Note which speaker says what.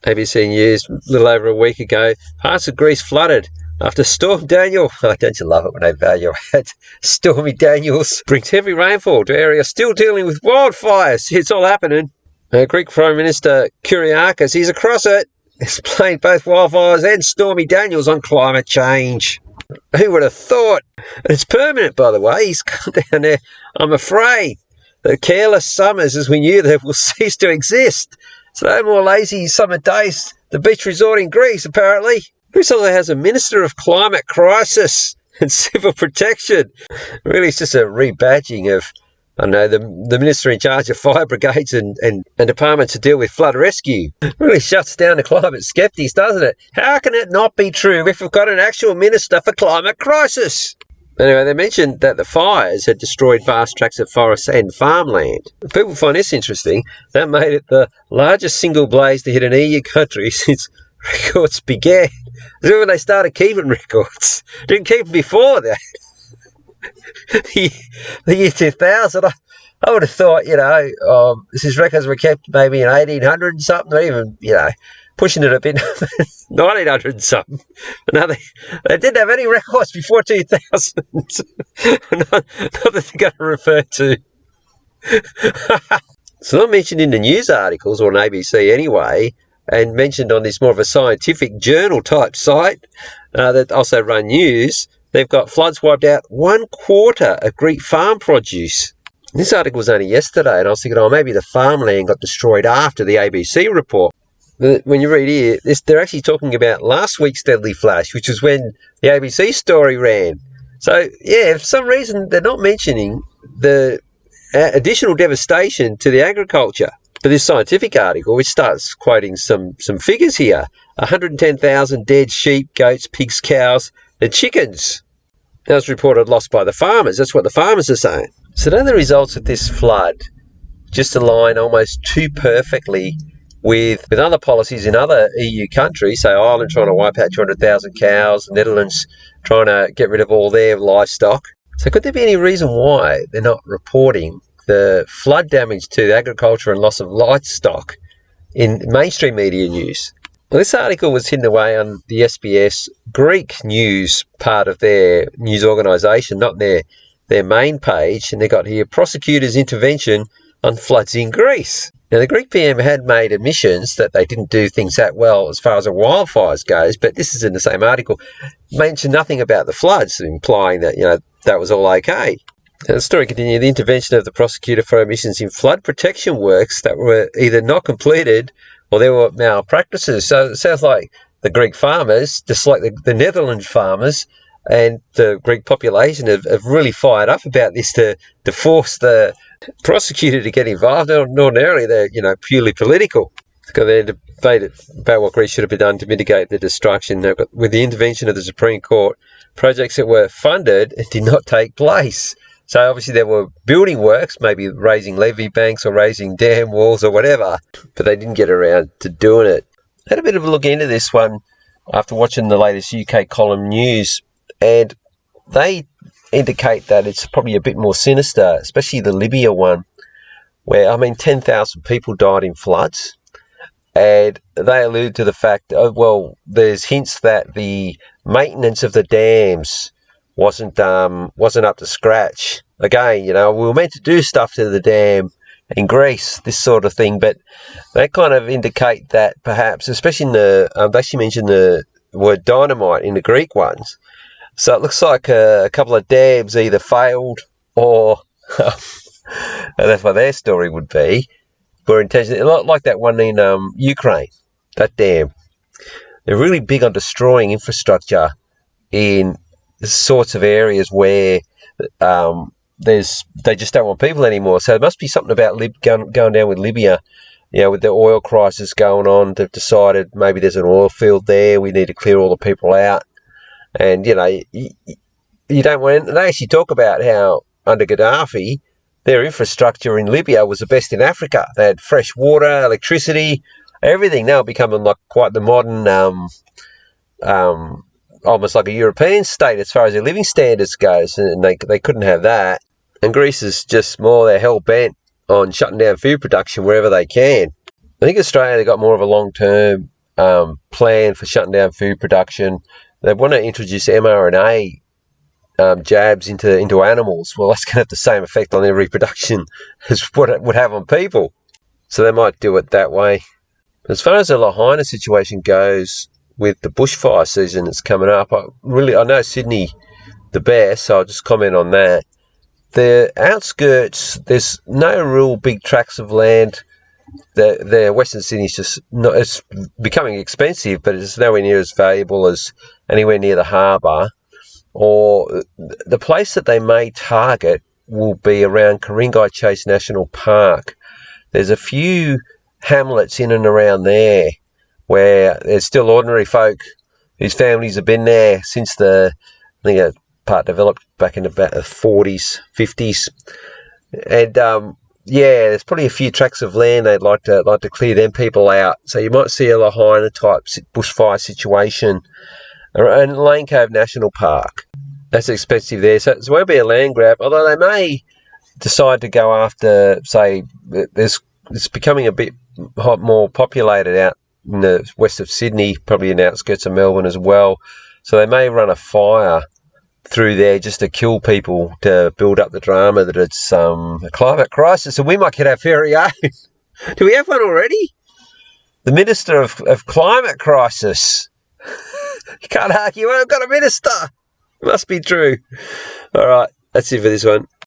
Speaker 1: ABC News, a little over a week ago, parts of Greece flooded after Storm Daniel. Oh, don't you love it when they value it? Stormy Daniels brings heavy rainfall to areas still dealing with wildfires. It's all happening. Greek Prime Minister Kyriakis, he's across it. Explained both wildfires and Stormy Daniels on climate change. Who would have thought? And it's permanent, by the way. He's come down there. I'm afraid the careless summers as we knew them will cease to exist. So no more lazy summer days. The beach resort in Greece, apparently. Greece also has a Minister of Climate Crisis and Civil Protection. Really, it's just a rebadging of, I don't know, the minister in charge of fire brigades and departments to deal with flood rescue. It really shuts down the climate skeptics, doesn't it? How can it not be true if we've got an actual minister for climate crisis? Anyway, they mentioned that the fires had destroyed vast tracts of forest and farmland. People find this interesting. That made it the largest single blaze to hit an EU country since records began. This is when they started keeping records. Didn't keep them before that. the year 2000, I would have thought, this is records were kept maybe in 1800 and something, or even, pushing it a bit, 1900 and something. But no, they didn't have any records before 2000. not that they're going to refer to. It's not mentioned in the news articles, or on ABC anyway, and mentioned on this more of a scientific journal type site that also run news. They've got floods wiped out 1/4 of Greek farm produce. This article was only yesterday, and I was thinking, maybe the farmland got destroyed after the ABC report. But when you read here, they're actually talking about last week's deadly flash, which was when the ABC story ran. So, yeah, for some reason, they're not mentioning the additional devastation to the agriculture. But this scientific article, which starts quoting some figures here, 110,000 dead sheep, goats, pigs, cows, and chickens. That was reported lost by the farmers. That's what the farmers are saying. So don't the results of this flood just align almost too perfectly with other policies in other EU countries? Say Ireland trying to wipe out 200,000 cows, the Netherlands trying to get rid of all their livestock. So could there be any reason why they're not reporting the flood damage to agriculture and loss of livestock in mainstream media news? Well, this article was hidden away on the SBS Greek news part of their news organisation, not their main page. And they got here, prosecutors' intervention on floods in Greece. Now, the Greek PM had made admissions that they didn't do things that well as far as the wildfires goes, but this is in the same article. Mentioned nothing about the floods, implying that, that was all okay. And the story continued, the intervention of the prosecutor for omissions in flood protection works that were either not completed or there were malpractices. So it sounds like the Greek farmers, just like the Netherlands farmers and the Greek population, have really fired up about this to force the prosecutor to get involved. Ordinarily, they're purely political. They've got their debate about what Greece should have been done to mitigate the destruction. They've got, with the intervention of the Supreme Court, projects that were funded did not take place. So obviously there were building works, maybe raising levee banks or raising dam walls or whatever, but they didn't get around to doing it. I had a bit of a look into this one after watching the latest UK column news, and they indicate that it's probably a bit more sinister, especially the Libya one, where, 10,000 people died in floods, and they allude to the fact, there's hints that the maintenance of the dams wasn't up to scratch. Again, we were meant to do stuff to the dam in Greece, this sort of thing, but they kind of indicate that perhaps, especially in they actually mentioned the word dynamite in the Greek ones. So it looks like a couple of dams either failed or, and that's what their story would be, were intentionally, like that one in Ukraine, that dam. They're really big on destroying infrastructure in sorts of areas where they just don't want people anymore. So it must be something about going down with Libya, with the oil crisis going on. They've decided maybe there's an oil field there, we need to clear all the people out. And, you don't want... They actually talk about how under Gaddafi, their infrastructure in Libya was the best in Africa. They had fresh water, electricity, everything. Now becoming like quite the modern, almost like a European state as far as their living standards goes, and they couldn't have that. And Greece is just more, they're hell-bent on shutting down food production wherever they can. I think Australia, they've got more of a long-term plan for shutting down food production. They want to introduce mRNA jabs into animals. Well, that's going to have the same effect on their reproduction as what it would have on people. So they might do it that way. As far as the Lahaina situation goes, with the bushfire season that's coming up, I know Sydney the best, so I'll just comment on that. The outskirts, there's no real big tracts of land. The Western Sydney's just not. It's becoming expensive, but it's nowhere near as valuable as anywhere near the harbour. Or the place that they may target will be around Ku-ring-gai Chase National Park. There's a few hamlets in and around there where there's still ordinary folk whose families have been there since I think that part developed back in the 40s, 50s. And there's probably a few tracts of land they'd like to clear them people out. So you might see a Lahaina type bushfire situation around Lane Cove National Park. That's expensive there, so it won't be a land grab, although they may decide to go after, say, it's becoming a bit more populated out in the west of Sydney, probably in the outskirts of Melbourne as well. So they may run a fire through there just to kill people, to build up the drama that it's a climate crisis, and we might get our very own. Do we have one already? The Minister of Climate Crisis. You can't argue, I've got a minister. It must be true. All right, that's it for this one.